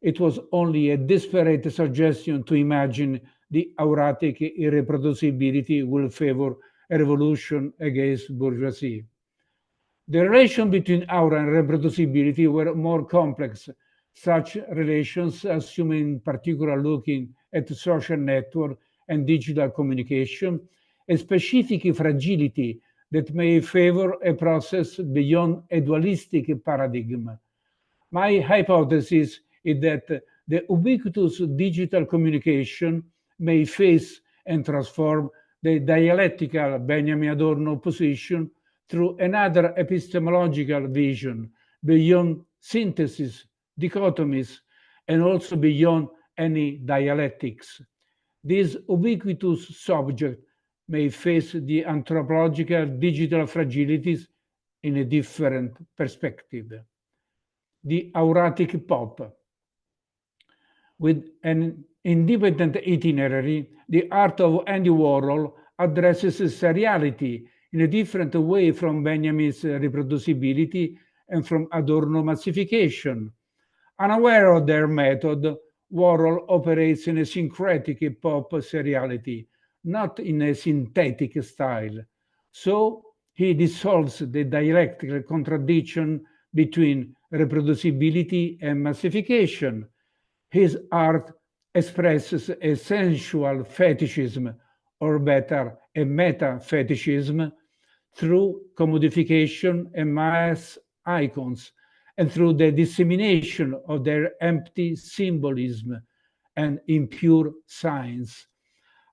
S5: it was only a desperate suggestion to imagine the auratic irreproducibility will favor a revolution against bourgeoisie. The relation between aura and reproducibility were more complex. Such relations, assuming in particular looking at social network and digital communication, a specific fragility that may favor a process beyond a dualistic paradigm. My hypothesis is that the ubiquitous digital communication may face and transform the dialectical Benjamin Adorno position through another epistemological vision beyond synthesis, dichotomies, and also beyond any dialectics. This ubiquitous subject may face the anthropological digital fragilities in a different perspective. The auratic pop. With an independent itinerary, the art of Andy Warhol addresses seriality in a different way from Benjamin's reproducibility and from Adorno massification. Unaware of their method, Warhol operates in a syncretic pop seriality, not in a synthetic style. So he dissolves the dialectical contradiction between reproducibility and massification. His art expresses a sensual fetishism, or better, a meta-fetishism, through commodification and mass icons, and through the dissemination of their empty symbolism and impure signs.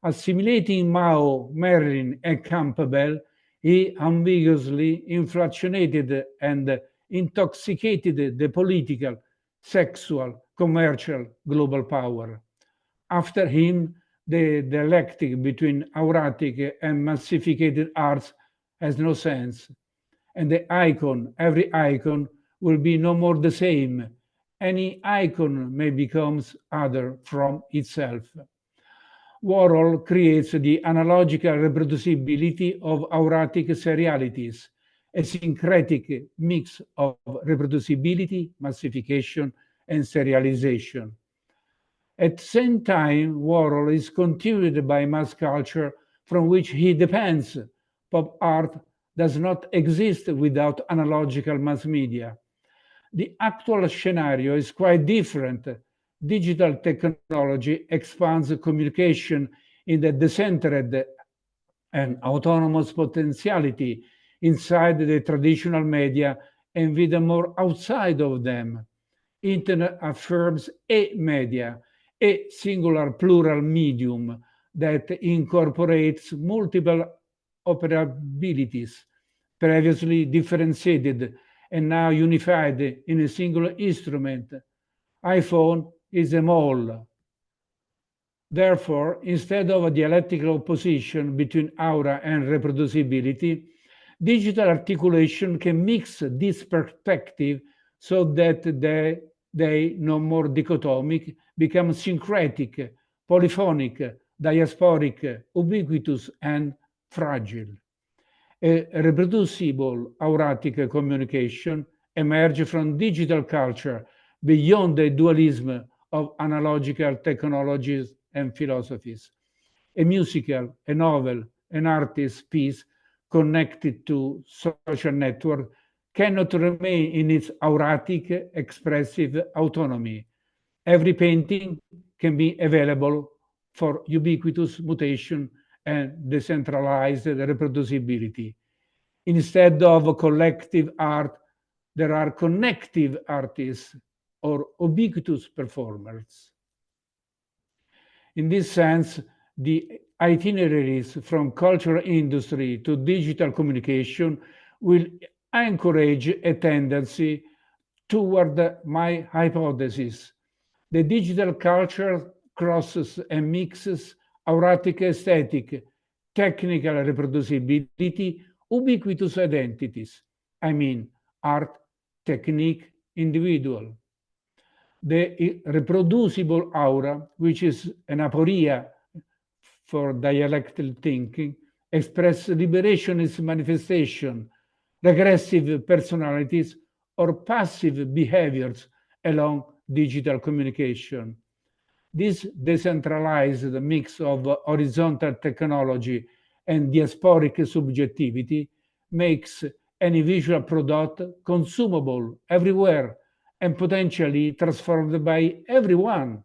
S5: Assimilating Mao, Merlin, and Campbell, he ambiguously inflationated and intoxicated the political, sexual, commercial, global power. After him, the dialectic between auratic and massificated arts has no sense. And the icon, every icon, will be no more the same. Any icon may become other from itself. Warhol creates the analogical reproducibility of auratic serialities, a syncretic mix of reproducibility, massification, and serialization. At the same time, Warhol is continued by mass culture from which he depends. Pop art does not exist without analogical mass media. The actual scenario is quite different. Digital technology expands communication in the decentered and autonomous potentiality inside the traditional media and with more outside of them. Internet affirms a media, a singular plural medium that incorporates multiple operabilities, previously differentiated and now unified in a single instrument. iPhone is a mall. Therefore, instead of a dialectical opposition between aura and reproducibility, digital articulation can mix this perspective so that they no more dichotomic, become syncretic, polyphonic, diasporic, ubiquitous, and fragile. A reproducible auratic communication emerges from digital culture beyond the dualism of analogical technologies and philosophies. A musical, a novel, an artist's piece connected to social network cannot remain in its auratic expressive autonomy. Every painting can be available for ubiquitous mutation and decentralized reproducibility. Instead of collective art, there are connective artists or ubiquitous performers. In this sense, the itineraries from cultural industry to digital communication will encourage a tendency toward my hypothesis. The digital culture crosses and mixes auratic aesthetic, technical reproducibility, ubiquitous identities. I mean, art, technique, individual. The reproducible aura, which is an aporia for dialectical thinking, expresses liberationist manifestation, regressive personalities, or passive behaviors along digital communication. This decentralized mix of horizontal technology and diasporic subjectivity makes any visual product consumable everywhere and potentially transformed by everyone.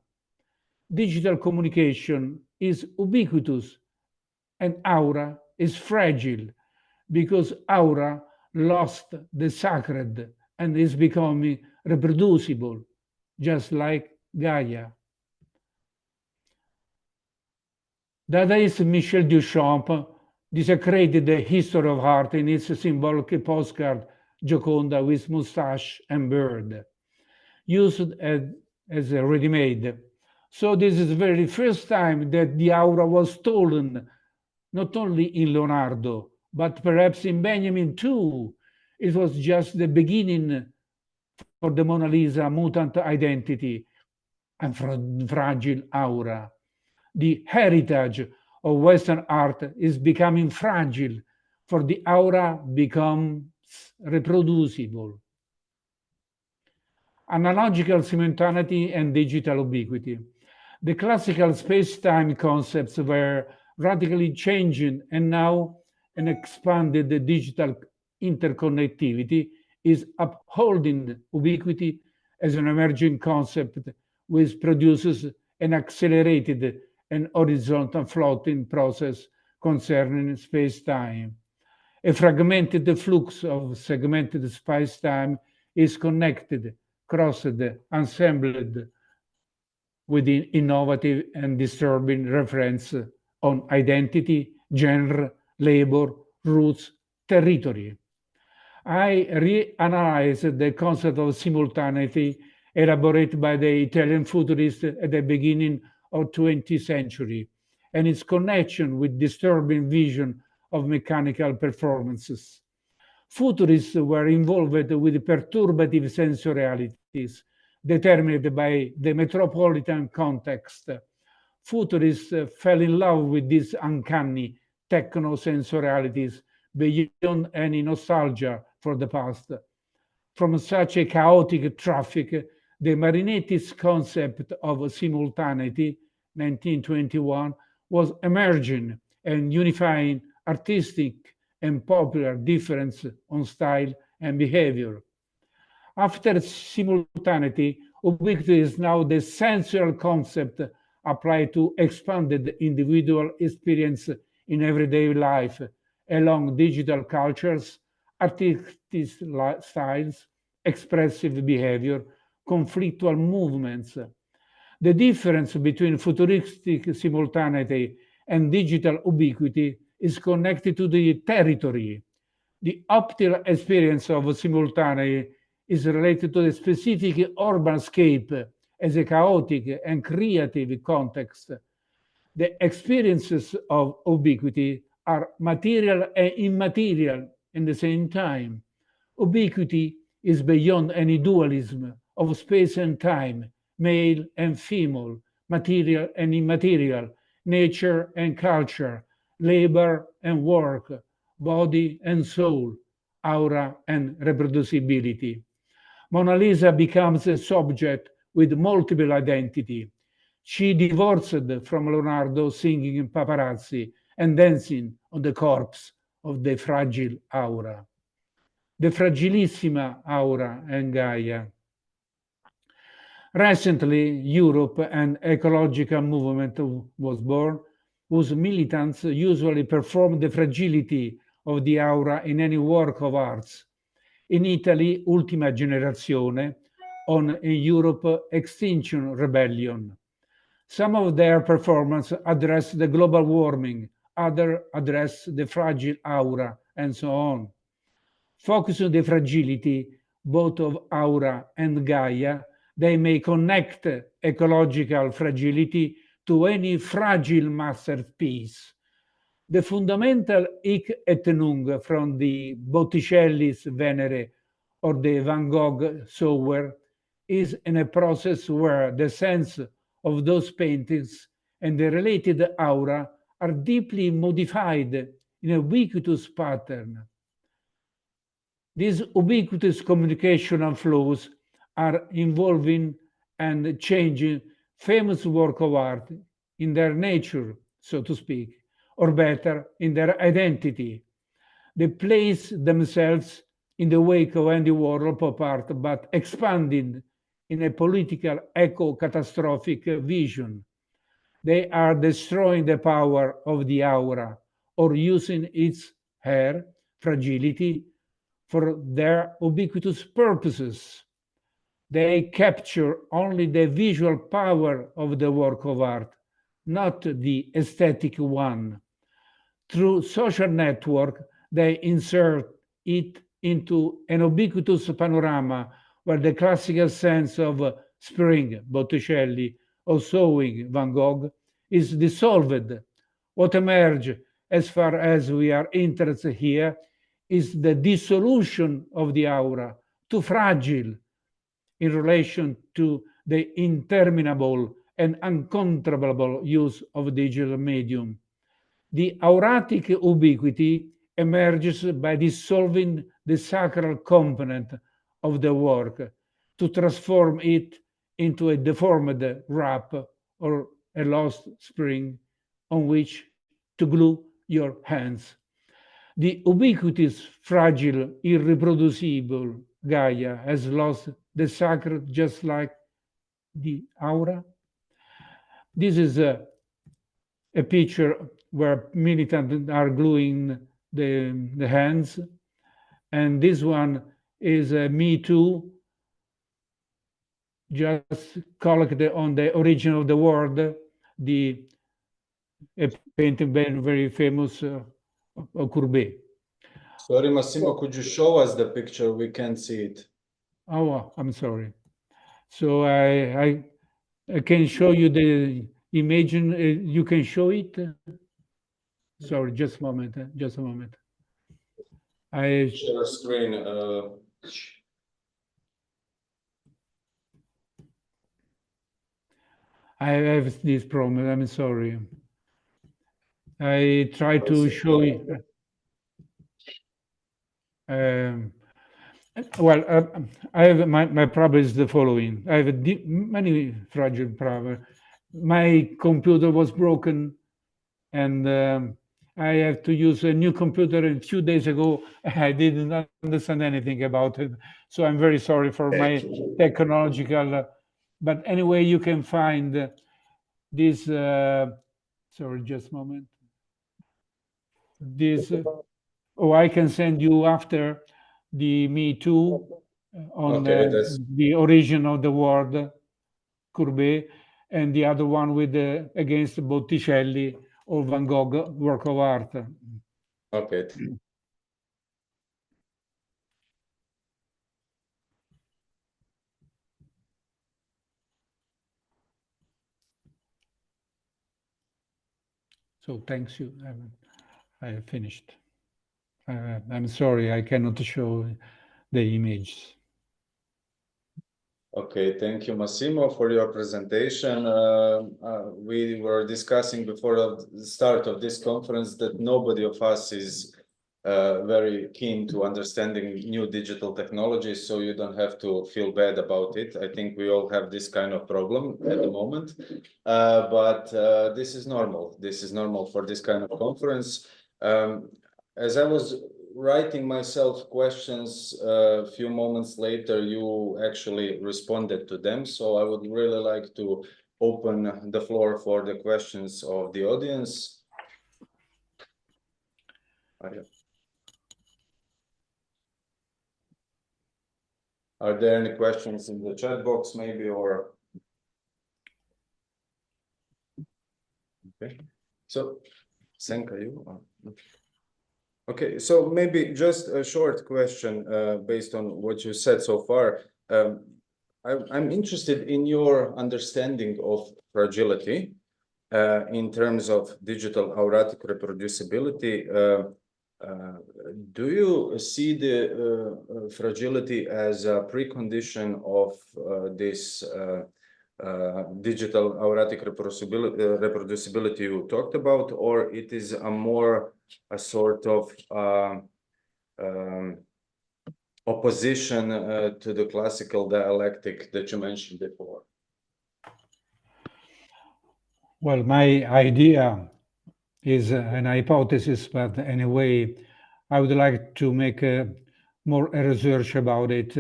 S5: Digital communication is ubiquitous and aura is fragile because aura lost the sacred and is becoming reproducible, just like Gaia. Dadaist Michel Duchamp desecrated the history of art in its symbolic postcard Gioconda with mustache and beard, used as a ready-made. So this is the very first time that the aura was stolen, not only in Leonardo, but perhaps in Benjamin too. It was just the beginning for the Mona Lisa mutant identity and fragile aura. The heritage of Western art is becoming fragile, for the aura becomes reproducible. Analogical simultaneity and digital ubiquity. The classical space-time concepts were radically changing, and now an expanded digital interconnectivity is upholding ubiquity as an emerging concept which produces an accelerated and horizontal floating process concerning space-time. A fragmented flux of segmented space-time is connected, crossed, assembled with innovative and disturbing reference on identity, gender, labor, roots, territory. I reanalyzed the concept of simultaneity elaborated by the Italian futurists at the beginning of 20th century and its connection with disturbing vision of mechanical performances. Futurists were involved with perturbative sensorialities determined by the metropolitan context. Futurists fell in love with these uncanny techno-sensorialities beyond any nostalgia for the past. From such a chaotic traffic, the Marinetti's concept of simultaneity, 1921, was emerging and unifying artistic and popular difference on style and behavior. After simultaneity, ubiquity is now the sensual concept applied to expanded individual experience in everyday life along digital cultures, artistic styles, expressive behavior, conflictual movements. The difference between futuristic simultaneity and digital ubiquity is connected to the territory. The optical experience of simultaneity is related to the specific urban scape as a chaotic and creative context. The experiences of ubiquity are material and immaterial in the same time. Ubiquity is beyond any dualism of space and time, male and female, material and immaterial, nature and culture, labor and work, body and soul, aura and reproducibility. Mona Lisa becomes a subject with multiple identity. She divorced from Leonardo singing in paparazzi and dancing on the corpse of the fragile aura. The fragilissima aura and Gaia. Recently, Europe, an ecological movement was born, whose militants usually perform the fragility of the aura in any work of arts. In Italy, Ultima Generazione, in Europe, Extinction Rebellion. Some of their performances address the global warming, others address the fragile aura, and so on. Focus on the fragility, both of aura and Gaia, they may connect ecological fragility to any fragile masterpiece. The fundamental hic et nunc from the Botticelli's Venere or the Van Gogh Sower is in a process where the sense of those paintings and the related aura are deeply modified in a ubiquitous pattern. These ubiquitous communication flows are involving and changing famous work of art in their nature, so to speak, or better, in their identity. They place themselves in the wake of Andy Warhol pop art, but expanding in a political eco-catastrophic vision. They are destroying the power of the aura or using its hair, fragility, for their ubiquitous purposes. They capture only the visual power of the work of art, not the aesthetic one. Through social network, they insert it into an ubiquitous panorama where the classical sense of spring, Botticelli, or sowing, Van Gogh, is dissolved. What emerges, as far as we are interested here, is the dissolution of the aura, too fragile in relation to the interminable and uncontrollable use of digital medium. The auratic ubiquity emerges by dissolving the sacral component of the work to transform it into a deformed wrap or a lost spring on which to glue your hands. The ubiquitous, fragile, irreproducible Gaia has lost the sacred just like the aura. This is a picture where militants are gluing the hands. And this one is Me Too, just collected on the origin of the world, a painting very famous of Courbet.
S1: Sorry, Massimo, could you show us the picture? We can't see it.
S5: Oh, I'm sorry. So I can show you the image. You can show it. Sorry, just a moment. Just a moment. I
S1: Share screen.
S5: I have this problem. I'm sorry. I try to show it. Well, I have my problem is the following. I have many fragile problems. My computer was broken, and I have to use a new computer. A few days ago, I didn't understand anything about it, so I'm very sorry for my technological. But anyway, you can find this. Sorry, just a moment. This. Oh, I can send you after the Me Too on the origin of the word Courbet, and the other one with against Botticelli or Van Gogh work of art.
S1: Okay.
S5: So thanks you. I have finished. I'm sorry, I cannot show the images.
S1: Okay, thank you, Massimo, for your presentation. We were discussing before the start of this conference that nobody of us is very keen to understanding new digital technologies, so you don't have to feel bad about it. I think we all have this kind of problem at the moment, but this is normal. This is normal for this kind of conference. As I was writing myself questions a few moments later, you actually responded to them. So I would really like to open the floor for the questions of the audience. Are there any questions in the chat box maybe, or? Okay, so Senka, you? Okay, so maybe just a short question based on what you said so far. I'm interested in your understanding of fragility in terms of digital auratic reproducibility. Do you see the fragility as a precondition of this digital auratic reproducibility you talked about, or it is a more a sort of opposition to the classical dialectic that you mentioned before?
S5: Well, my idea is an hypothesis, but anyway, I would like to make more research about it.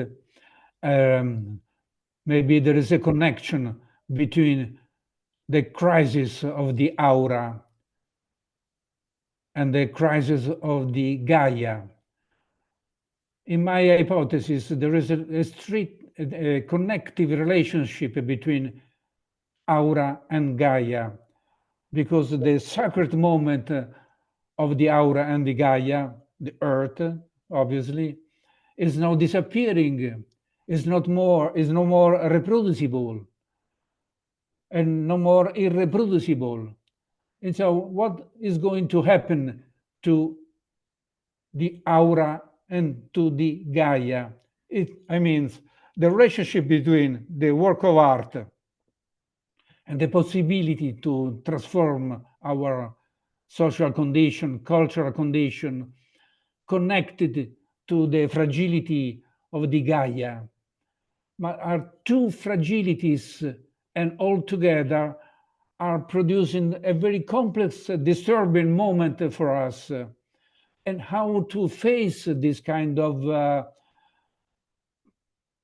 S5: Maybe there is a connection between the crisis of the aura and the crisis of the Gaia. In my hypothesis, there is a strict connective relationship between aura and Gaia, because the sacred moment of the aura and the Gaia, the earth, obviously, is now disappearing, is no more reproducible, and no more irreproducible. And so what is going to happen to the aura and to the Gaia? I mean, the relationship between the work of art and the possibility to transform our social condition, cultural condition, connected to the fragility of the Gaia, are two fragilities, and all together are producing a very complex, disturbing moment for us. And how to face this kind of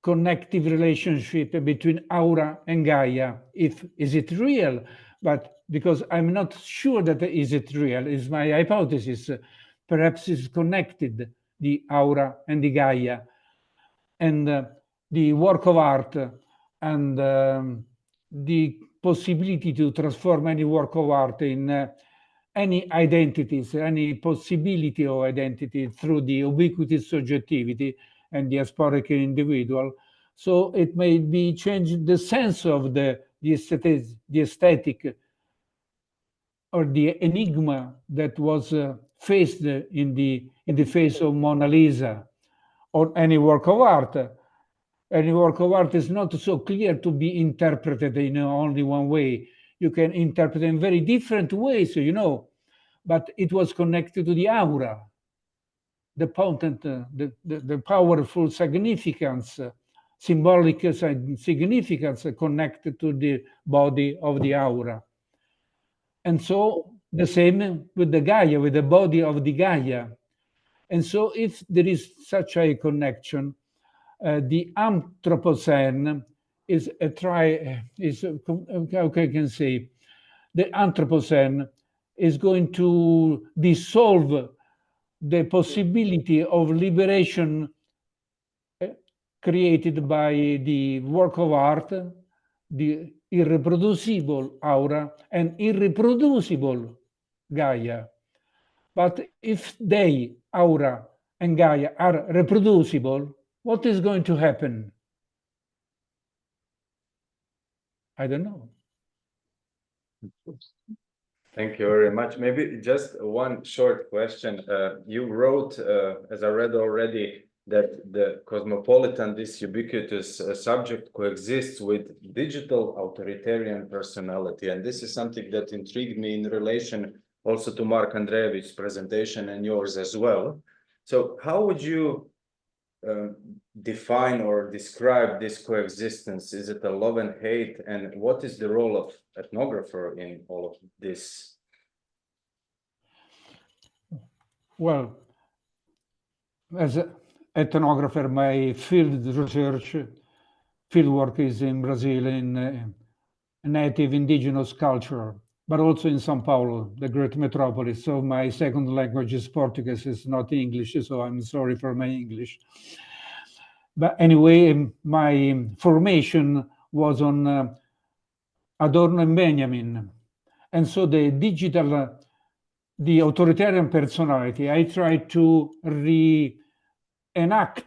S5: connective relationship between aura and Gaia? Is it real? But because I'm not sure that is it real, is my hypothesis. Perhaps it's connected, the aura and the Gaia, and the work of art, and the possibility to transform any work of art in any identities, any possibility of identity through the ubiquitous subjectivity and the diasporic individual. So it may be changing the sense of the aesthetic or the enigma that was faced in the face of Mona Lisa or any work of art. Any work of art is not so clear to be interpreted in only one way. You can interpret in very different ways, but it was connected to the aura, the potent, the powerful significance, symbolic significance connected to the body of the aura. And so the same with the Gaia, with the body of the Gaia. And so if there is such a connection, the Anthropocene is how can I say, the Anthropocene is going to dissolve the possibility of liberation created by the work of art, the irreproducible aura and irreproducible Gaia. But if they, aura and Gaia, are reproducible, what is going to happen? I don't know.
S1: Thank you very much. Maybe just one short question. You wrote, as I read already, that the cosmopolitan, this ubiquitous subject coexists with digital authoritarian personality. And this is something that intrigued me in relation also to Mark Andreevich's presentation and yours as well. So how would you define or describe this coexistence? Is it a love and hate? And what is the role of ethnographer in all of this?
S5: Well, as an ethnographer, my fieldwork is in Brazil, in native indigenous culture, but also in São Paulo, the great metropolis. So my second language is Portuguese, it's not English, so I'm sorry for my English. But anyway, my formation was on Adorno and Benjamin. And so the digital, the authoritarian personality, I tried to reenact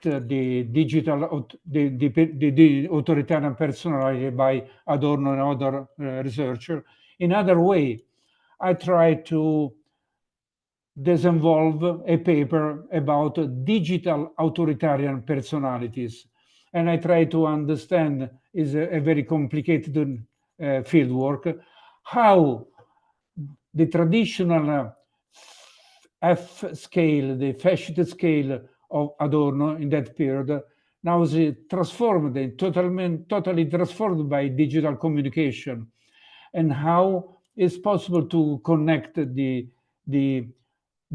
S5: the digital, the authoritarian personality by Adorno and other researchers. In other way, I tried to devolve a paper about digital authoritarian personalities. And I try to understand, is a very complicated field work, how the traditional F scale, the fascist scale of Adorno in that period. Now is transformed, totally transformed by digital communication, and how it's possible to connect the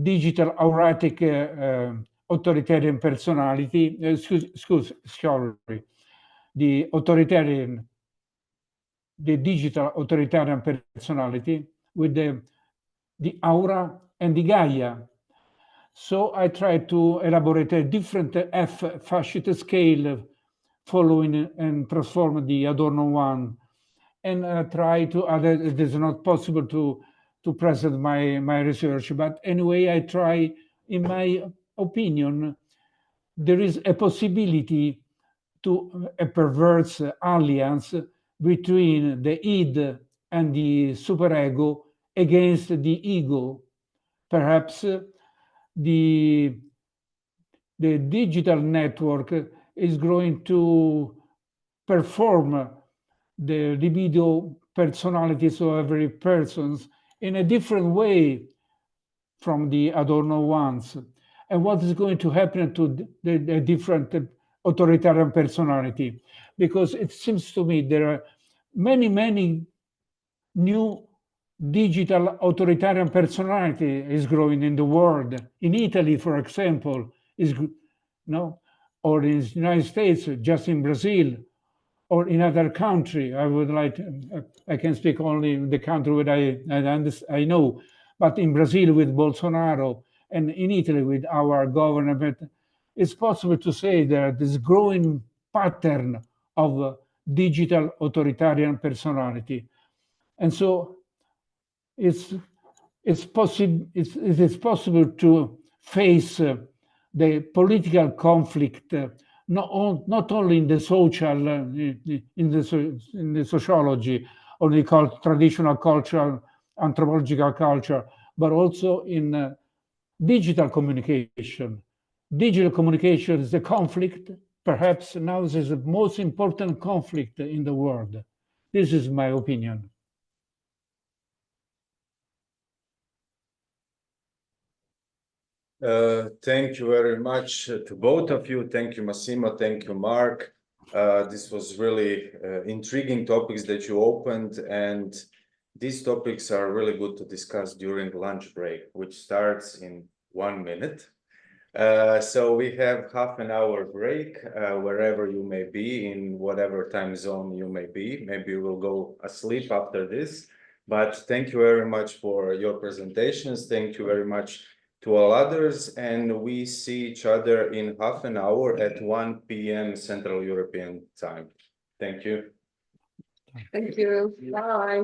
S5: digital auratic authoritarian personality, sorry, the digital authoritarian personality with the aura and the Gaia. So I try to elaborate a different F-fascist scale following and transform the Adorno one, and try to, it is not possible to present my research, but anyway, I try, in my opinion, there is a possibility to a perverse alliance between the id and the superego against the ego. Perhaps the digital network is going to perform the libido personalities of every person in a different way from the Adorno ones. And what is going to happen to the different authoritarian personality? Because it seems to me there are many new digital authoritarian personality is growing in the world. In Italy, for example, or in the United States, just in Brazil, or in other country. I can speak only the country that I know, but in Brazil with Bolsonaro and in Italy with our government, it's possible to say that this growing pattern of digital authoritarian personality. And so it is possible to face the political conflict not only in the social, in the sociology or the traditional culture, anthropological culture, but also in digital communication. Digital communication is a conflict. Perhaps now this is the most important conflict in the world. This is my opinion.
S1: Thank you very much to both of you. Thank you, Massimo. Thank you, Mark. This was really intriguing topics that you opened, and these topics are really good to discuss during lunch break, which starts in 1 minute. So we have half an hour break, wherever you may be, in whatever time zone you may be. Maybe you will go asleep after this, but thank you very much for your presentations. Thank you very much to all others, and we see each other in half an hour at 1 p.m. Central European time. Thank you.
S7: Thank you. Bye.